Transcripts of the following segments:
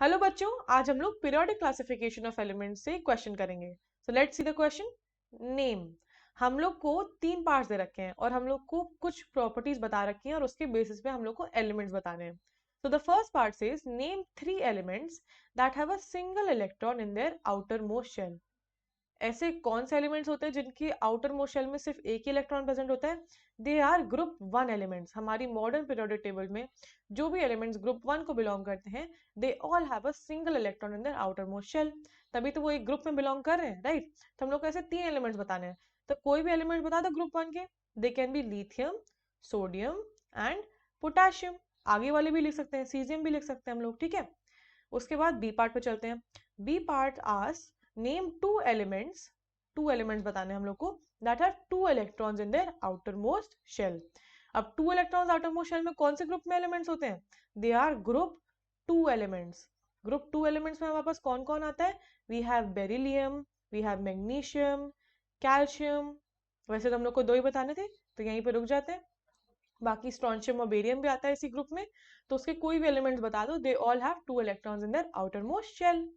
Hello बच्चों, आज हम लोग पीरियोडिक क्लासिफिकेशन ऑफ एलिमेंट्स से क्वेश्चन करेंगे। So let's see the question. Name. हम लोग को 3 पार्ट्स दे रखे हैं और हम लोग को कुछ प्रॉपर्टीज बता रखी हैं और उसके बेसिस पे हम लोग को एलिमेंट्स बताने हैं। So the first part says name 3 elements that have a single electron in their outermost shell. ऐसे कौन से एलिमेंट्स होते हैं जिनकी आउटर मोस्ट शेल में सिर्फ एक ही इलेक्ट्रॉन प्रेजेंट होता है? They are group 1 elements. हमारी मॉडर्न पीरियोडिक टेबल में जो भी एलिमेंट्स ग्रुप 1 को बिलोंग करते हैं, they all have a single electron in their outer most shell. तभी तो वो एक ग्रुप में बिलोंग कर रहे हैं, राइट? तो हम लोग को ऐसे 3 एलिमेंट्स बताने हैं। तो कोई भी एलिमेंट बता दो ग्रुप 1 के। They can be lithium, sodium and potassium. आगे वाले भी लिख सकते हैं, सीजियम भी लिख सकते हैं हम लोग, ठीक है। उसके बाद बी पार्ट पे चलते हैं। B part ask name 2 elements बताने हम लोग को that are 2 electrons in their outer most shell. अब 2 इलेक्ट्रॉन्स आउटर मोस्ट शेल में कौन से ग्रुप में एलिमेंट्स होते हैं? They are group 2 elements. Group 2 elements में हमारे पास कौन कौन आता है? We have beryllium, we have magnesium, calcium. वैसे तो हम लोग को 2 ही बताने थे, तो यहीं पे रुक जाते हैं। बाकी स्ट्रॉन्शियम और बेरियम भी आता है इसी ग्रुप में। तो उसके कोई भी एलिमेंट्स बता दो, they all have 2 electrons in their outer most shell.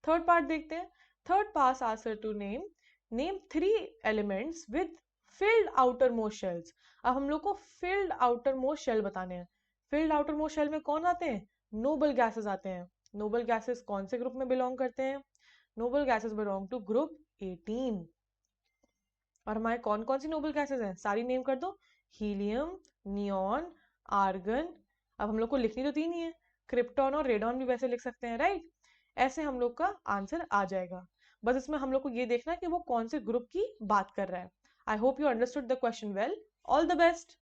Third part देखते हैं। Third pass answer to name 3 elements with filled outer most shells. अब हम लोग को फिल्ड आउटर मोस्ट शेल बताने हैं। फिल्ड आउटर मोस्ट शेल में कौन आते हैं? नोबल गैसेस आते हैं। नोबल गैसेस कौन से ग्रुप में बिलोंग करते हैं? Noble gases belong to group 18। और हमारे कौन कौन सी नोबल गैसेस हैं? सारी नेम कर दो। Helium, neon, argon. अब हम लोग को लिखनी तो 3 ही है। क्रिप्टॉन और रेडॉन भी वैसे लिख सकते हैं, राइट? ऐसे हम लोग का आंसर आ जाएगा। बस इसमें हम लोग को ये देखना है कि वो कौन से ग्रुप की बात कर रहा है। I hope you understood the question well. All the best.